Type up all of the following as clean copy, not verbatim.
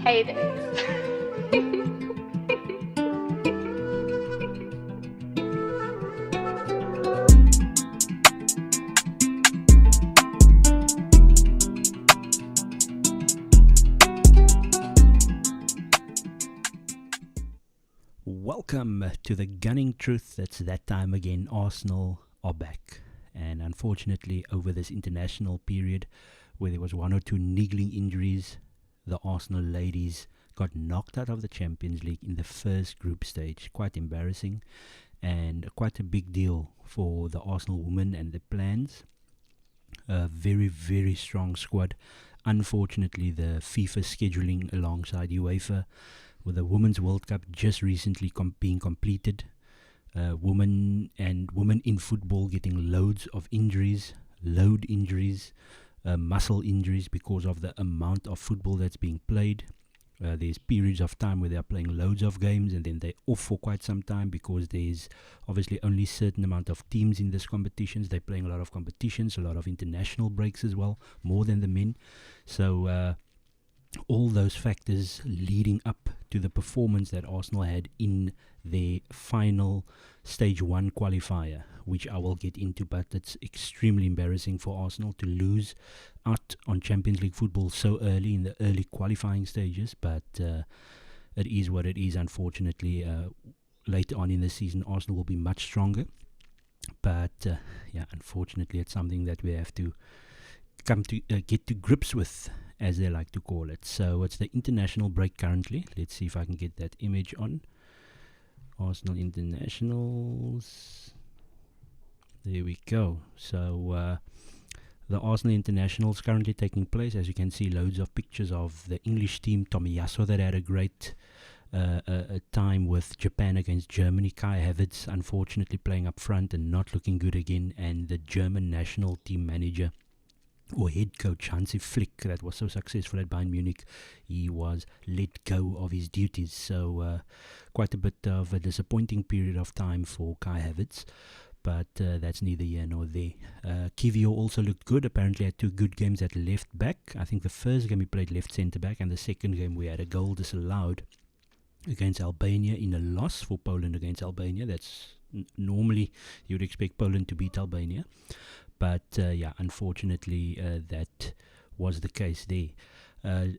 Hey there. Welcome to the gunning truth. It's that time again. Arsenal are back, and unfortunately, over this international period, where there was one or two niggling injuries, the Arsenal ladies got knocked out of the Champions League in the first group stage. Quite embarrassing, and quite a big deal for the Arsenal women and their plans. A very, very strong squad. Unfortunately, the FIFA scheduling alongside UEFA, with the Women's World Cup just recently being completed, women in football getting loads of injuries, muscle injuries because of the amount of football that's being played. There's periods of time where they are playing loads of games and then they're off for quite some time because there's obviously only a certain amount of teams in these competitions. They're playing a lot of competitions, a lot of international breaks as well, more than the men. So all those factors leading up to the performance that Arsenal had in their final stage 1 qualifier, which I will get into, but it's extremely embarrassing for Arsenal to lose out on Champions League football so early in the early qualifying stages, but it is what it is. Unfortunately, later on in the season Arsenal will be much stronger, but unfortunately it's something that we have to come to get to grips with, as they like to call it. So it's the international break currently. Let's see if I can get that image on. Arsenal Internationals. There we go. So the Arsenal Internationals currently taking place. As you can see, loads of pictures of the English team. Tomiyasu that had a great time with Japan against Germany. Kai Havertz unfortunately playing up front and not looking good again. And the German national team manager, or head coach, Hansi Flick, that was so successful at Bayern Munich, he was let go of his duties. So quite a bit of a disappointing period of time for Kai Havertz, but that's neither here nor there. Kivio also looked good. Apparently had 2 good games at left back. I think the first game he played left centre back, and the second game we had a goal disallowed against Albania in a loss for Poland against Albania. That's normally you would expect Poland to beat Albania. But unfortunately, that was the case there.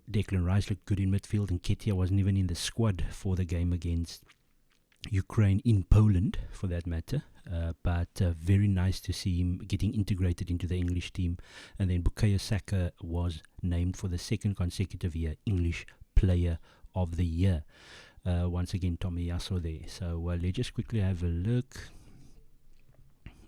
Declan Rice looked good in midfield, and Ketia wasn't even in the squad for the game against Ukraine in Poland, for that matter. But very nice to see him getting integrated into the English team. And then Bukayo Saka was named for the second consecutive year English Player of the Year. Once again, Tomiyasu there. So let's just quickly have a look.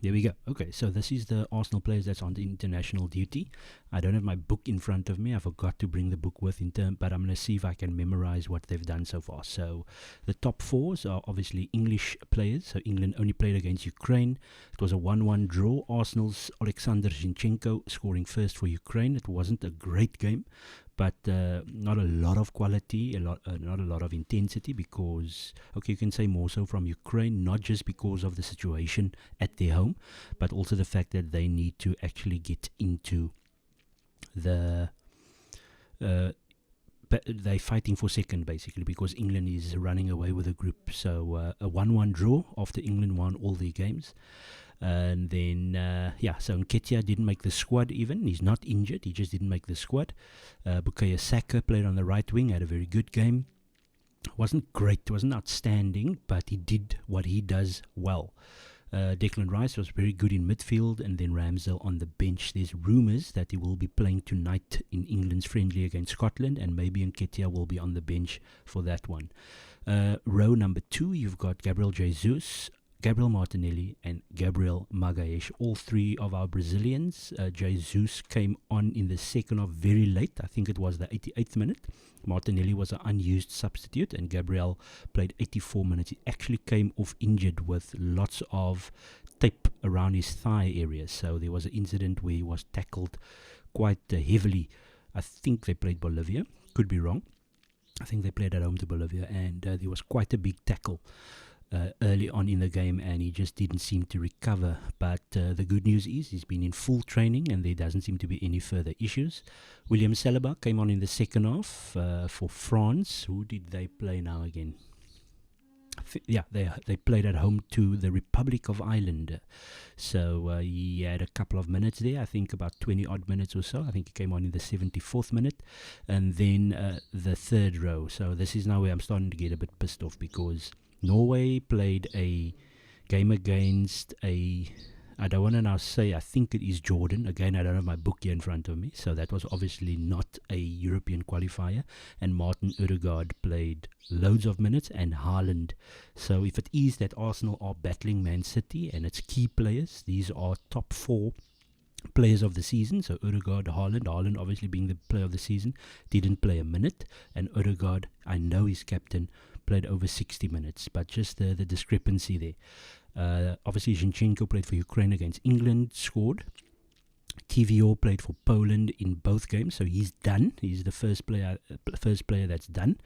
There we go. Okay, so this is the Arsenal players that's on the international duty. I don't have my book in front of me. I forgot to bring the book with but I'm going to see if I can memorize what they've done so far. So the top 4s are obviously English players. So England only played against Ukraine. It was a 1-1 draw. Arsenal's Alexander Zinchenko scoring first for Ukraine. It wasn't a great game, but not a lot of quality, not a lot of intensity, because, okay, you can say more so from Ukraine, not just because of the situation at their home, but also the fact that they need to actually get into the they're fighting for second, basically, because England is running away with the group. So a 1-1 draw after England won all their games. And then, so Nketiah didn't make the squad even. He's not injured. He just didn't make the squad. Bukayo Saka played on the right wing, had a very good game. Wasn't great, wasn't outstanding, but he did what he does well. Declan Rice was very good in midfield, and then Ramsdale on the bench. There's rumours that he will be playing tonight in England's friendly against Scotland, and maybe Nketiah will be on the bench for that one. Row number 2, you've got Gabriel Jesus, Gabriel Martinelli and Gabriel Magalhaes, all 3 of our Brazilians. Jesus came on in the second half very late. I think it was the 88th minute. Martinelli was an unused substitute, and Gabriel played 84 minutes. He actually came off injured with lots of tape around his thigh areas. So there was an incident where he was tackled quite heavily. I think they played Bolivia. Could be wrong. I think they played at home to Bolivia, and there was quite a big tackle early on in the game, and he just didn't seem to recover. But the good news is he's been in full training, and there doesn't seem to be any further issues. William Saliba came on in the second half for France. Who did they play now again? They played at home to the Republic of Ireland. So he had a couple of minutes there, I think about 20 odd minutes or so. I think he came on in the 74th minute. And then the third row. So this is now where I'm starting to get a bit pissed off, because Norway played a game against I don't want to now say, I think it is Jordan. Again, I don't have my book here in front of me. So that was obviously not a European qualifier. And Martin Ødegaard played loads of minutes, and Haaland. So if it is that Arsenal are battling Man City and its key players, these are top 4 players of the season. So Ødegaard, Haaland obviously being the player of the season, didn't play a minute. And Ødegaard, I know he's captain, played over 60 minutes. But just the discrepancy there. Obviously, Zinchenko played for Ukraine against England, scored. Kiwior played for Poland in both games, so he's done. He's the first player that's done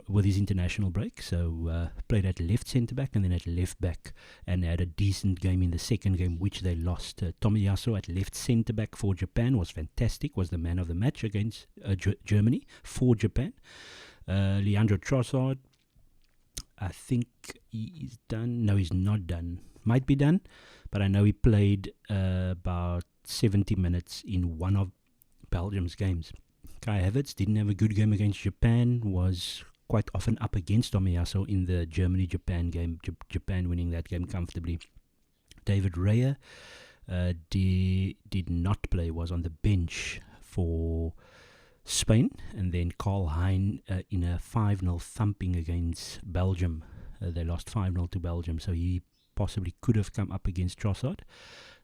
with his international break. So played at left centre back and then at left back, and had a decent game in the second game, which they lost. Tomiyasu at left centre back for Japan was fantastic. Was the man of the match against Germany for Japan. Leandro Trossard, I think he's done. No, he's not done. Might be done, but I know he played about 70 minutes in one of Belgium's games. Kai Havertz didn't have a good game against Japan, was quite often up against Tomiyasu in the Germany-Japan game, Japan winning that game comfortably. David Raya did not play, was on the bench for Spain, and then Karl Hein in a 5-0 thumping against Belgium. They lost 5-0 to Belgium, so he possibly could have come up against Trossard.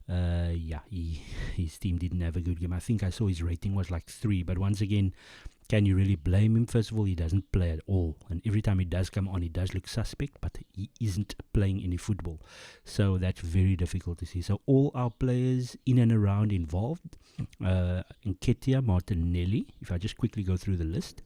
His team didn't have a good game. I think I saw his rating was like 3, but once again, can you really blame him? First of all, he doesn't play at all, and every time he does come on, he does look suspect, but he isn't playing any football. So that's very difficult to see. So all our players in and around involved, Nketiah, Martinelli, if I just quickly go through the list,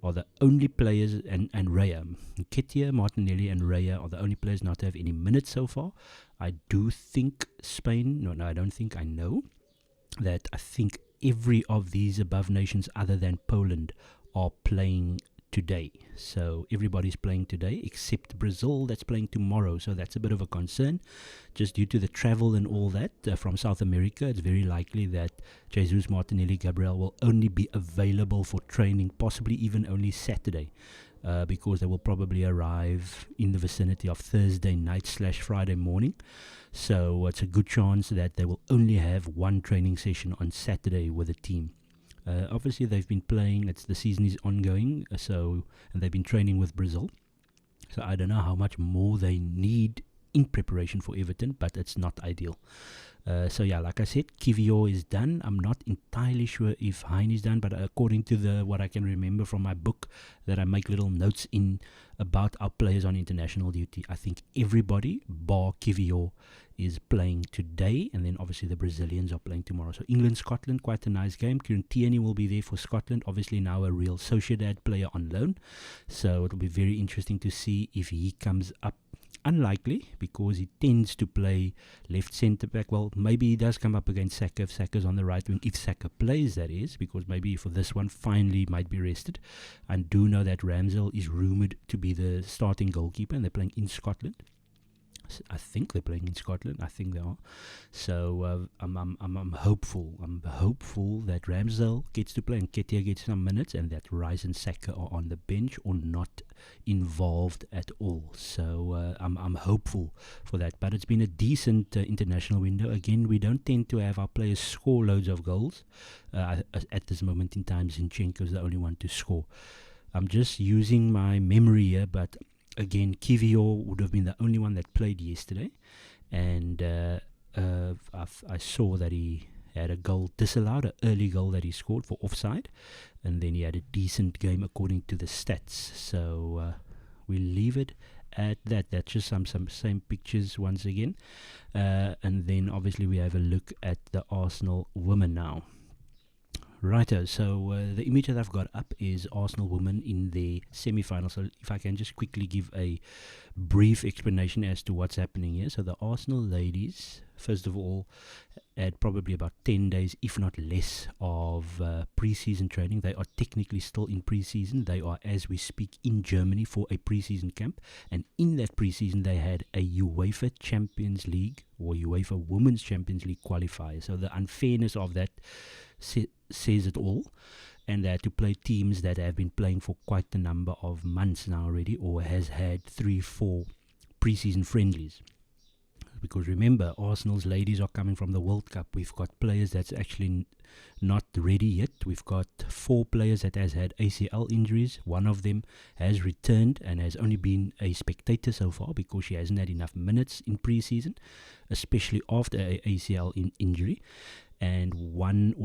are the only players, and Raya. Nketiah, Martinelli and Raya are the only players not to have any minutes so far. I do think Spain, no, I don't think, I know that I think every of these above nations other than Poland are playing today. So everybody's playing today except Brazil, that's playing tomorrow. So that's a bit of a concern, just due to the travel and all that from South America. It's very likely that Jesus, Martinelli, Gabriel will only be available for training, possibly even only Saturday, because they will probably arrive in the vicinity of Thursday night / Friday morning. So it's a good chance that they will only have one training session on Saturday with the team. Obviously, they've been playing. The season is ongoing, and they've been training with Brazil. So I don't know how much more they need in preparation for Everton, but it's not ideal. Like I said, Kiwior is done. I'm not entirely sure if Hein is done, but according to what I can remember from my book that I make little notes in about our players on international duty, I think everybody bar Kiwior is playing today, and then obviously the Brazilians are playing tomorrow. So England-Scotland, quite a nice game. Kieran Tierney will be there for Scotland, obviously now a Real Sociedad player on loan. So it'll be very interesting to see if he comes up. Unlikely, because he tends to play left centre back. Well, maybe he does come up against Saka if Saka's on the right wing, if Saka plays, that is, because maybe for this one finally might be rested. I do know that Ramsdale is rumoured to be the starting goalkeeper, and they're playing in Scotland. I think they're playing in Scotland. I think they are. So I'm hopeful. I'm hopeful that Ramsdale gets to play and Nketiah gets some minutes, and that Rice and Saka are on the bench or not involved at all. So I'm hopeful for that. But it's been a decent international window. Again, we don't tend to have our players score loads of goals. At this moment in time, Zinchenko is the only one to score. I'm just using my memory here, but again, Kiwior would have been the only one that played yesterday, and I saw that he had a goal disallowed, an early goal that he scored for offside, and then he had a decent game according to the stats. So we'll leave it at that. That's just some same pictures once again, and then obviously we have a look at the Arsenal women now. Righto, so the image that I've got up is Arsenal women in the semi-final. So if I can just quickly give a brief explanation as to what's happening here. So the Arsenal ladies, first of all, had probably about 10 days, if not less, of pre-season training. They are technically still in pre-season. They are, as we speak, in Germany for a pre-season camp. And in that pre-season, they had a UEFA Champions League or UEFA Women's Champions League qualifier. So the unfairness of that says it all. And they had to play teams that have been playing for quite a number of months now already, or has had 3-4 pre-season friendlies. Because remember, Arsenal's ladies are coming from the World Cup. We've got players that's actually not ready yet. We've got 4 players that has had ACL injuries. One of them has returned and has only been a spectator so far because she hasn't had enough minutes in pre-season, especially after a ACL injury. And one,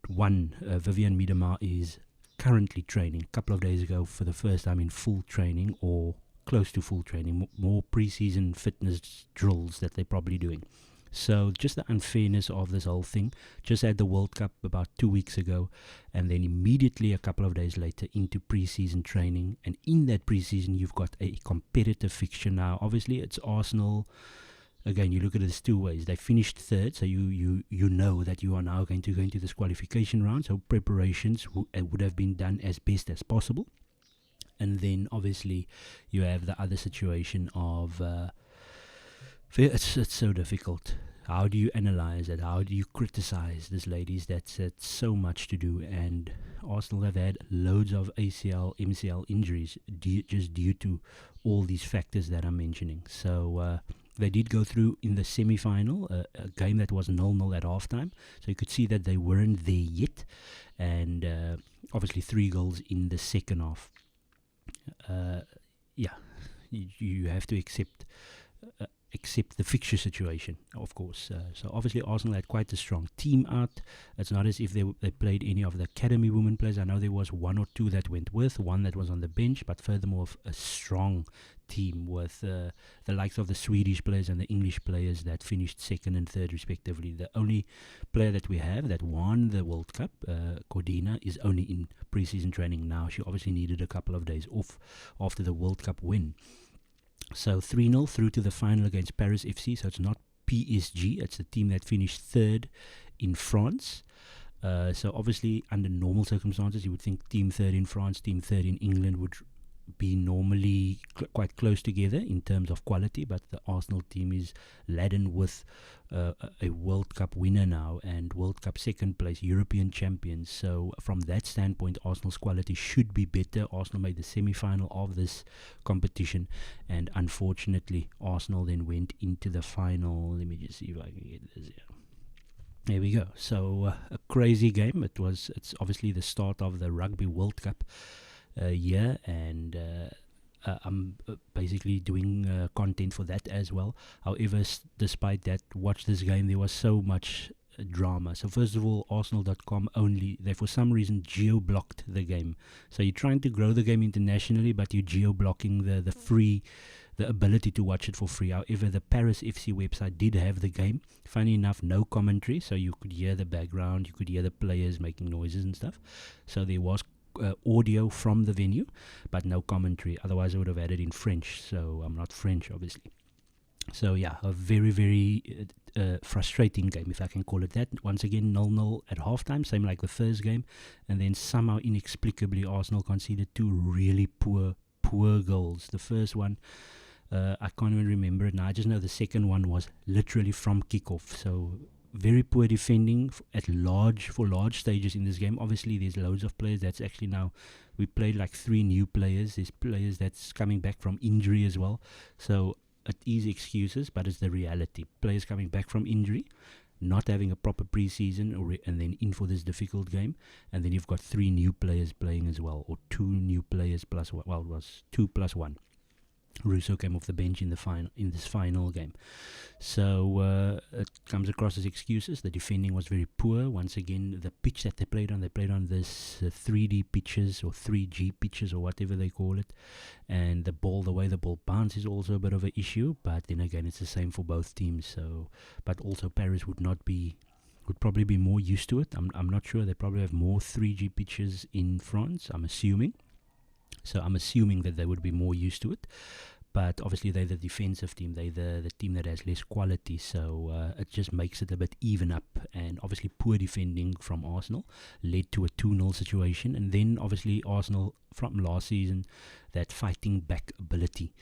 Vivian Miedema, is currently training. A couple of days ago for the first time in full training, or close to full training, more pre-season fitness drills that they're probably doing. So just the unfairness of this whole thing. Just had the World Cup about 2 weeks ago, and then immediately a couple of days later into pre-season training. And in that pre-season, you've got a competitive fixture now. Obviously, it's Arsenal. Again, you look at it as 2 ways. They finished third, so you know that you are now going to go into this qualification round. So preparations would have been done as best as possible. And then obviously you have the other situation of it's so difficult. How do you analyze it? How do you criticize these ladies? That's so much to do. And Arsenal have had loads of ACL, MCL injuries just due to all these factors that I'm mentioning. So they did go through in the semi-final, a game that was 0-0 at halftime. So you could see that they weren't there yet. And obviously 3 goals in the second half. You have to accept the fixture situation, of course. So obviously Arsenal had quite a strong team out. It's not as if they played any of the academy women players. I know there was 1 or 2 that went with, one that was on the bench, but furthermore a strong team with the likes of the Swedish players and the English players that finished 2nd and 3rd respectively. The only player that we have that won the World Cup, Cordina, is only in pre-season training now. She obviously needed a couple of days off after the World Cup win. So 3-0 through to the final against Paris FC. So it's not PSG, it's the team that finished 3rd in France. So obviously under normal circumstances you would think team 3rd in France, team 3rd in England would be normally quite close together in terms of quality, but the Arsenal team is laden with a World Cup winner now and World Cup 2nd place European champions. So from that standpoint, Arsenal's quality should be better. Arsenal made the semi-final of this competition, and unfortunately Arsenal then went into the final. Let me just see if I can get this here. There we go. So a crazy game. It's obviously the start of the Rugby World Cup year, and I'm basically doing content for that as well. However, despite that, watch this game. There was so much drama. So first of all, Arsenal.com they for some reason geo-blocked the game. So you're trying to grow the game internationally, but you're geo-blocking the ability to watch it for free. However, the Paris FC website did have the game. Funny enough, no commentary, so you could hear the background, you could hear the players making noises and stuff. So there was audio from the venue, but no commentary. Otherwise, I would have had it in French. So I'm not French, obviously. So yeah, a very, very frustrating game, if I can call it that. Once again, 0-0 at halftime, same like the first game. And then somehow, inexplicably, Arsenal conceded 2 really poor goals. The first one, I can't even remember it now. I just know the second one was literally from kickoff. So very poor defending for large stages in this game. Obviously, there's loads of players that's actually now, we played like 3 new players. There's players that's coming back from injury as well. So it is excuses, but it's the reality. Players coming back from injury, not having a proper preseason, and then in for this difficult game. And then you've got 3 new players playing as well, or 2 new players plus, well, it was 2 plus 1. Russo came off the bench in this final game. So it comes across as excuses. The defending was very poor. Once again, the pitch that they played on this 3D pitches or 3G pitches or whatever they call it. And the way the ball bounces is also a bit of an issue. But then again, it's the same for both teams. So, but also Paris would not be would probably be more used to it. I'm not sure. They probably have more 3G pitches in France, I'm assuming. So I'm assuming that they would be more used to it. But obviously they're the defensive team. They're the team that has less quality. So it just makes it a bit even up. And obviously poor defending from Arsenal led to a 2-0 situation. And then obviously Arsenal from last season, that fighting back ability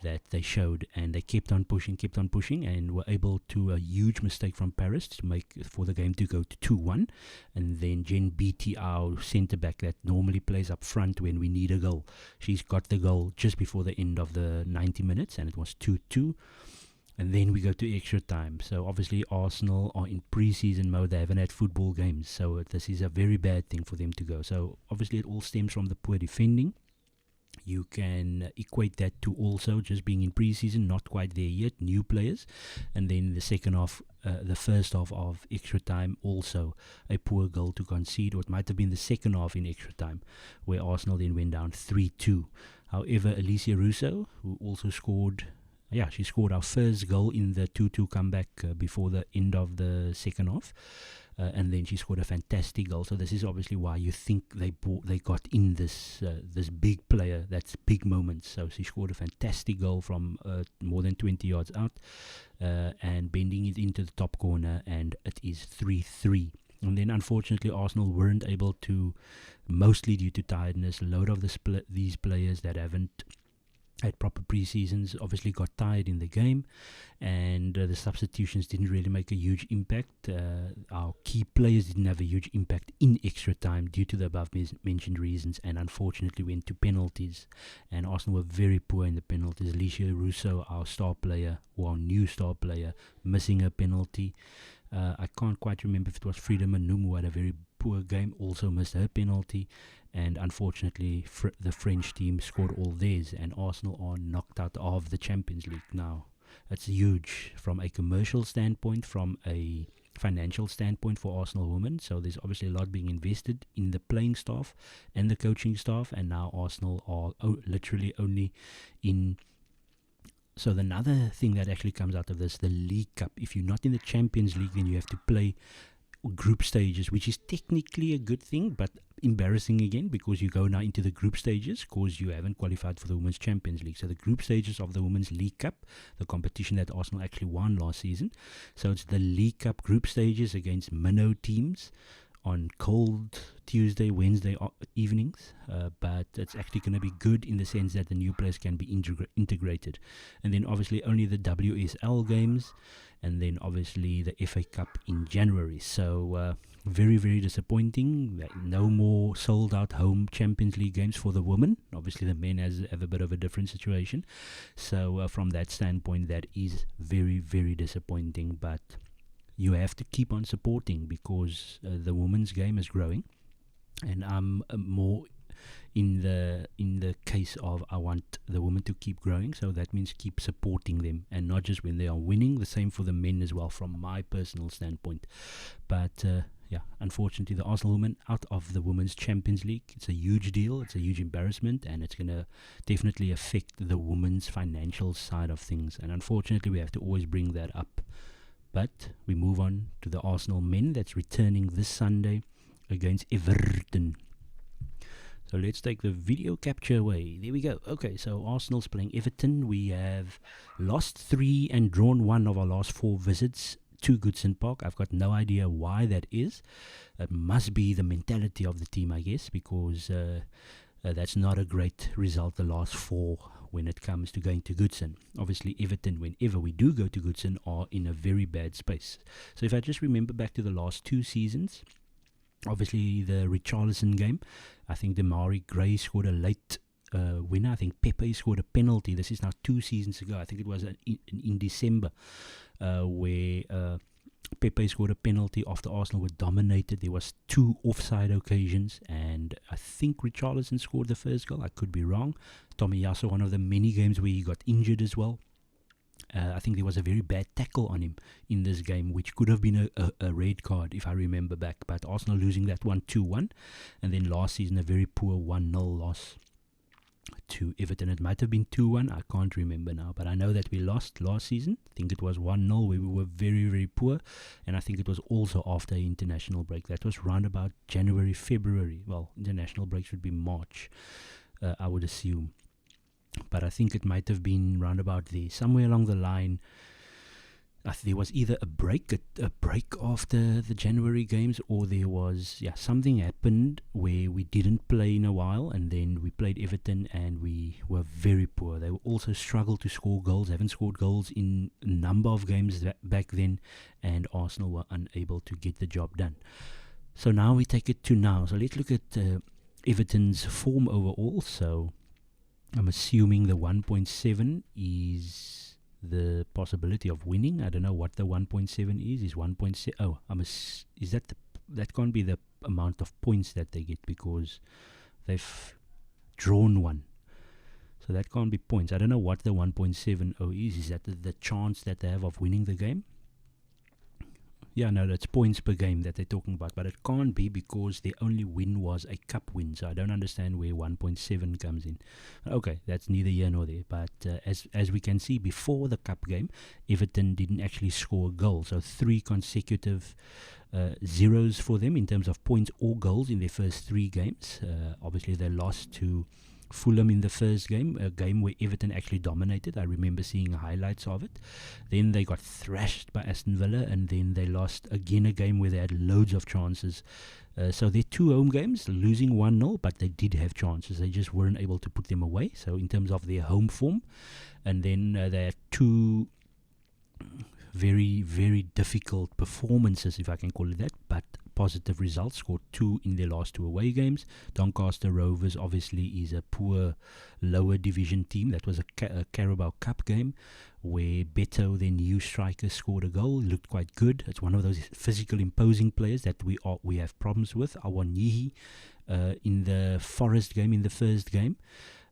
that they showed. And they kept on pushing, and were able to, a huge mistake from Paris to make for the game to go to 2-1. And then Jen Beattie, our centre-back that normally plays up front when we need a goal. She's got the goal just before the end of the 90 minutes, and it was 2-2. And then we go to extra time. So obviously Arsenal are in pre-season mode. They haven't had football games. So this is a very bad thing for them to go. So obviously it all stems from the poor defending. You can equate that to also just being in pre-season, not quite there yet, new players. And then the first half of extra time, also a poor goal to concede, or it might have been the second half in extra time, where Arsenal then went down 3-2. However, Alicia Russo, who also scored, she scored our first goal in the 2-2 comeback before the end of the second half. And then she scored a fantastic goal. So this is obviously why you think they got in this big player. That's big moments. So she scored a fantastic goal from more than 20 yards out, and bending it into the top corner, and it is 3-3. And then unfortunately Arsenal weren't able to, mostly due to tiredness. A load of these players that haven't had proper pre-seasons obviously got tired in the game, and the substitutions didn't really make a huge impact. Our key players didn't have a huge impact in extra time due to the above mentioned reasons, and unfortunately went to penalties, and Arsenal were very poor in the penalties. Alicia Russo, our new star player, missing a penalty. I can't quite remember if it was Frida Manum, who had a very poor game, also missed her penalty. And unfortunately, the French team scored all theirs, and Arsenal are knocked out of the Champions League now. It's huge from a commercial standpoint, from a financial standpoint for Arsenal women. So there's obviously a lot being invested in the playing staff and the coaching staff, and now Arsenal are literally only in. So another thing that actually comes out of this, the League Cup. If you're not in the Champions League, then you have to play group stages, which is technically a good thing, but embarrassing again, because you go now into the group stages because you haven't qualified for the Women's Champions League. So the group stages of the Women's League Cup, the competition that Arsenal actually won last season. So it's the League Cup group stages against minnow teams on cold Tuesday, Wednesday evenings, but it's actually going to be good in the sense that the new players can be integrated. And then obviously only the WSL games, and then obviously the FA Cup in January. So very, very disappointing. No more sold out home Champions League games for the women. Obviously the men have a bit of a different situation. So from that standpoint, that is very, very disappointing. But you have to keep on supporting, because the women's game is growing, and I'm more in the case of I want the women to keep growing. So that means keep supporting them, and not just when they are winning. The same for the men as well, from my personal standpoint. But unfortunately the Arsenal women out of the Women's Champions League. It's a huge deal, it's a huge embarrassment, and it's going to definitely affect the women's financial side of things, and unfortunately we have to always bring that up. But we move on to the Arsenal men that's returning this Sunday against Everton. So let's take the video capture away. There we go. Okay, so Arsenal's playing Everton. We have lost 3 and drawn 1 of our last 4 visits to Goodson Park. I've got no idea why that is. It must be the mentality of the team, I guess, because that's not a great result the last 4 when it comes to going to Goodson. Obviously Everton, whenever we do go to Goodson, are in a very bad space. So if I just remember back to the last 2 seasons, obviously the Richarlison game, I think Damari Gray scored a late winner. I think Pepe scored a penalty. This is now 2 seasons ago. I think it was in December, where Pepe scored a penalty after Arsenal were dominated. There was 2 offside occasions, and I think Richarlison scored the first goal. I could be wrong. Tomiyasu, one of the many games where he got injured as well. I think there was a very bad tackle on him in this game, which could have been a red card if I remember back. But Arsenal losing that one 2-1, and then last season a very poor 1-0 loss to Everton. It might have been 2-1, I can't remember now, but I know that we lost last season. I think it was 1-0 where we were very, very poor, and I think it was also after an international break. That was round about January, February. Well, international break should be March, I would assume. But I think it might have been round about there. Somewhere along the line, there was either a break after the January games, or there was something happened where we didn't play in a while, and then we played Everton and we were very poor. They also struggled to score goals, haven't scored goals in a number of games back then, and Arsenal were unable to get the job done. So now we take it to now. So let's look at Everton's form overall. So I'm assuming the 1.7 is the possibility of winning. I don't know what the 1.7 is. Is 1.7? Oh, is that that can't be the amount of points that they get, because they've drawn one. So that can't be points. I don't know what the 1.70 is. Is that the chance that they have of winning the game? Yeah, no, that's points per game that they're talking about. But it can't be, because their only win was a cup win. So I don't understand where 1.7 comes in. Okay, that's neither here nor there. But as we can see, before the cup game, Everton didn't actually score a goal. So 3 consecutive zeros for them in terms of points or goals in their first 3 games. Obviously, they lost to Fulham in the first game, a game where Everton actually dominated. I remember seeing highlights of it. Then they got thrashed by Aston Villa, and then they lost again a game where they had loads of chances. So their 2 home games, losing 1-0, but they did have chances. They just weren't able to put them away. So in terms of their home form, and then they had 2 very, very difficult performances, if I can call it that, but positive results. Scored 2 in their last 2 away games. Doncaster Rovers obviously is a poor lower division team. That was a Carabao Cup game where Beto, their new striker, scored a goal. He looked quite good. It's one of those physical, imposing players that we have problems with. Awoniyi in the Forest game, in the first game.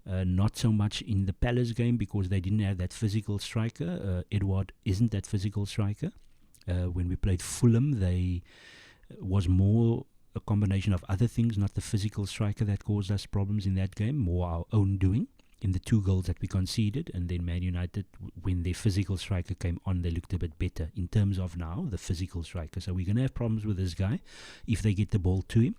Not so much in the Palace game, because they didn't have that physical striker. Edouard isn't that physical striker. When we played Fulham, they was more a combination of other things, not the physical striker that caused us problems in that game, more our own doing in the 2 goals that we conceded. And then Man United, when their physical striker came on, they looked a bit better in terms of now the physical striker. So we're going to have problems with this guy if they get the ball to him.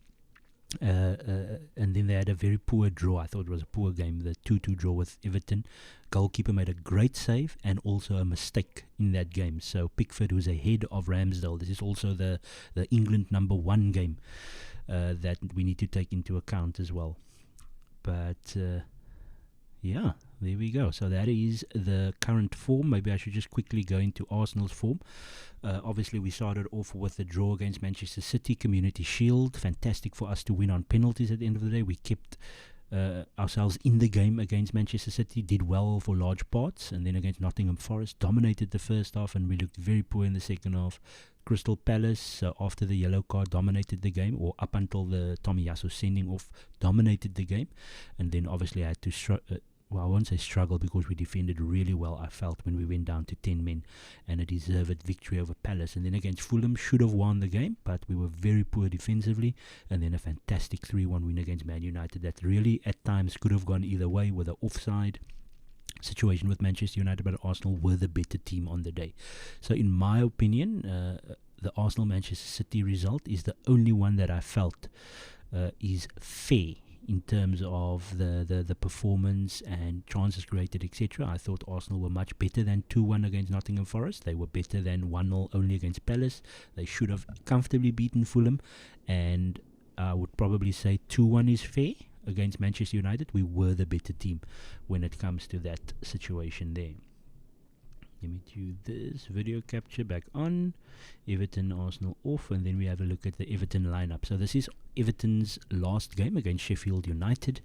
And then they had a very poor draw. I thought it was a poor game, the 2-2 draw with Everton. Goalkeeper made a great save and also a mistake in that game. So Pickford, who's ahead of Ramsdale, this is also the England number 1 game that we need to take into account as well. But yeah, there we go. So that is the current form. Maybe I should just quickly go into Arsenal's form. Obviously, we started off with the draw against Manchester City, Community Shield. Fantastic for us to win on penalties at the end of the day. We kept ourselves in the game against Manchester City, did well for large parts, and then against Nottingham Forest, dominated the first half, and we looked very poor in the second half. Crystal Palace, after the yellow card, dominated the game, or up until the Tomiyasu sending off, dominated the game, and then obviously I had to I won't say struggle, because we defended really well, I felt, when we went down to 10 men, and a deserved victory over Palace. And then against Fulham, should have won the game, but we were very poor defensively. And then a fantastic 3-1 win against Man United that really at times could have gone either way, with an offside situation with Manchester United, but Arsenal were the better team on the day. So in my opinion, the Arsenal-Manchester City result is the only one that I felt is fair in terms of the performance and chances created, etc. I thought Arsenal were much better than 2-1 against Nottingham Forest. They were better than 1-0 only against Palace. They should have comfortably beaten Fulham, and I would probably say 2-1 is fair against Manchester United. We were the better team when it comes to that situation there. Let me do this video capture back on. Everton, Arsenal off, and then we have a look at the Everton lineup. So this is Everton's last game against Sheffield United.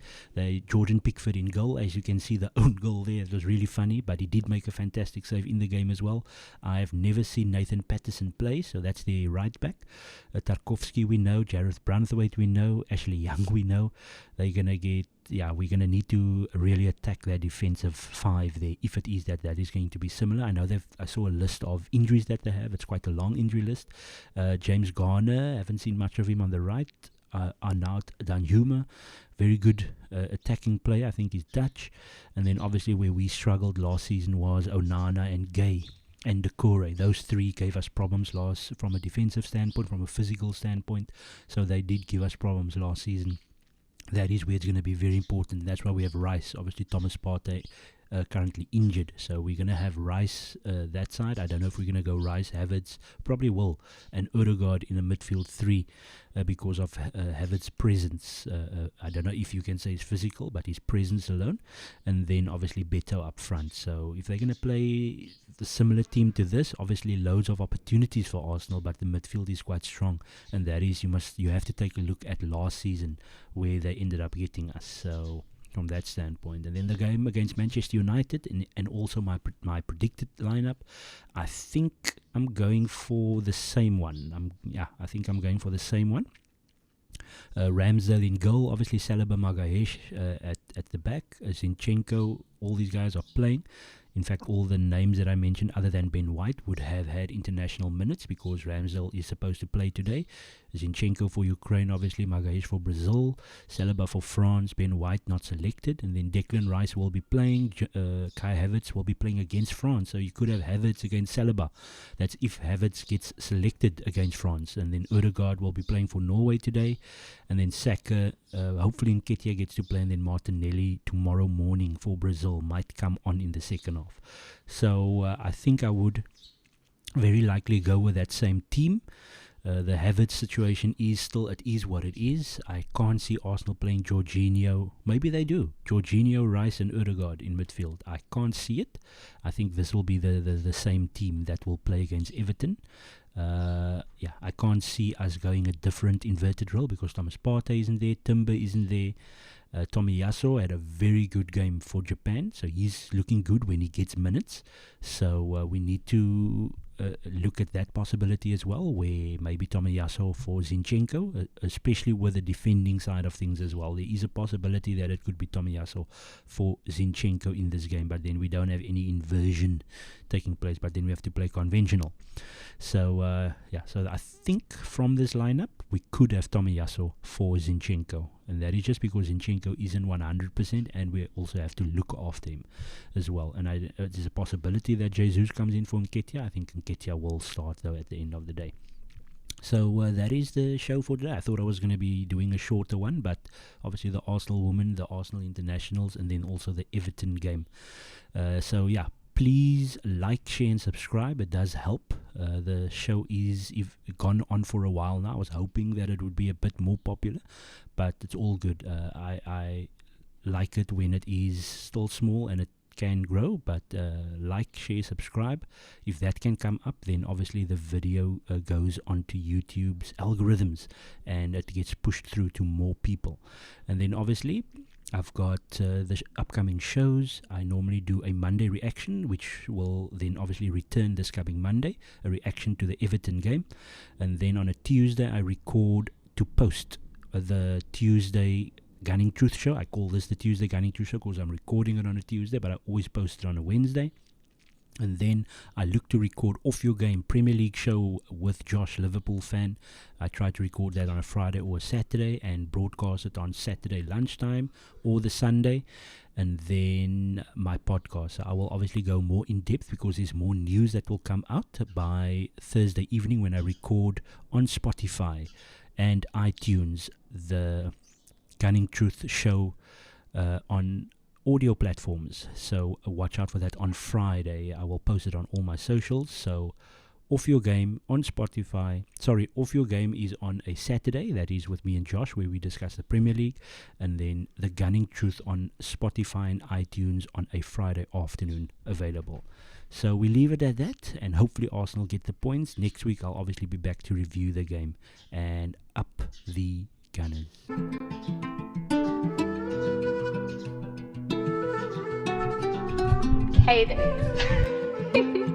Jordan Pickford in goal. As you can see, the own goal there, it was really funny, but he did make a fantastic save in the game as well. I've never seen Nathan Patterson play, so that's the right back. Tarkowski we know, Jareth Brandthwaite we know, Ashley Young we know. They're going to get, we're going to need to really attack their defensive 5 there, if it is that is going to be similar. I know I saw a list of injuries that they have. It's quite a long injury list. James Garner, haven't seen much of him on the right. Arnoud Danjuma, very good attacking player. I think he's Dutch. And then obviously where we struggled last season was Onana and Gay and Decore. Those three gave us problems from a defensive standpoint, from a physical standpoint. So they did give us problems last season. That is where it's going to be very important. That's why we have Rice. Obviously Thomas Partey currently injured, so we're going to have Rice that side. I don't know if we're going to go Rice, Havertz, probably will, and Odegaard in the midfield three because of Havertz's presence. I don't know if you can say he's physical, but his presence alone, and then obviously Beto up front. So if they're going to play the similar team to this, obviously loads of opportunities for Arsenal, but the midfield is quite strong, and that is you have to take a look at last season where they ended up getting us. So from that standpoint, and then the game against Manchester United, and also my predicted lineup, I think I'm going for the same one. I think I'm going for the same one. Ramsdale in goal, obviously Saliba, Magalhaes at the back, Zinchenko, all these guys are playing. In fact, all the names that I mentioned other than Ben White would have had international minutes because Ramsdale is supposed to play today. Zinchenko for Ukraine, obviously, Magalhaes for Brazil, Saliba for France, Ben White not selected, and then Declan Rice will be playing, Kai Havertz will be playing against France, so you could have Havertz against Saliba. That's if Havertz gets selected against France, and then Odegaard will be playing for Norway today, and then Saka, hopefully Nketiah gets to play, and then Martinelli tomorrow morning for Brazil might come on in the second half. So I think I would very likely go with that same team. The Havertz situation it is what it is. I can't see Arsenal playing Jorginho. Maybe they do. Jorginho, Rice and Odegaard in midfield. I can't see it. I think this will be the same team that will play against Everton. I can't see us going a different inverted role because Thomas Partey isn't there, Timber isn't there. Tomiyasu had a very good game for Japan, so he's looking good when he gets minutes. So we need to look at that possibility as well, where maybe Tomiyasu for Zinchenko, especially with the defending side of things as well. There is a possibility that it could be Tomiyasu for Zinchenko in this game, but then we don't have any inversion taking place, but then we have to play conventional. So so I think from this lineup we could have Tomiyasu for Zinchenko, and that is just because Zinchenko isn't 100%, and we also have to look after him as well. And there's a possibility that Jesus comes in for Nketiah. I think Nketiah will start though at the end of the day. So that is the show for today. I thought I was going to be doing a shorter one, but obviously the Arsenal women, the Arsenal internationals, and then also the Everton game. Please like, share and subscribe. It does help. The show is gone on for a while now. I was hoping that it would be a bit more popular, but it's all good. I like it when it is still small and it can grow, but like, share, subscribe. If that can come up, then obviously the video goes onto YouTube's algorithms and it gets pushed through to more people. And then obviously I've got the upcoming shows. I normally do a Monday reaction, which will then obviously return this coming Monday, a reaction to the Everton game. And then on a Tuesday, I record to post the Tuesday Gunning Truth Show. I call this the Tuesday Gunning Truth Show because I'm recording it on a Tuesday, but I always post it on a Wednesday. And then I look to record Off Your Game Premier League show with Josh, Liverpool fan. I try to record that on a Friday or a Saturday and broadcast it on Saturday lunchtime or the Sunday. And then my podcast. So I will obviously go more in depth because there's more news that will come out by Thursday evening when I record on Spotify and iTunes the Gunning Truth show on audio platforms. So watch out for that on Friday. I will post it on all my socials. So Off Your Game on Spotify. Off Your Game is on a Saturday. That is with me and Josh, where we discuss the Premier League. And then the Gunning Truth on Spotify and iTunes on a Friday afternoon available. So we leave it at that, and hopefully Arsenal get the points. Next week I'll obviously be back to review the game and up the Gunners. Cadence.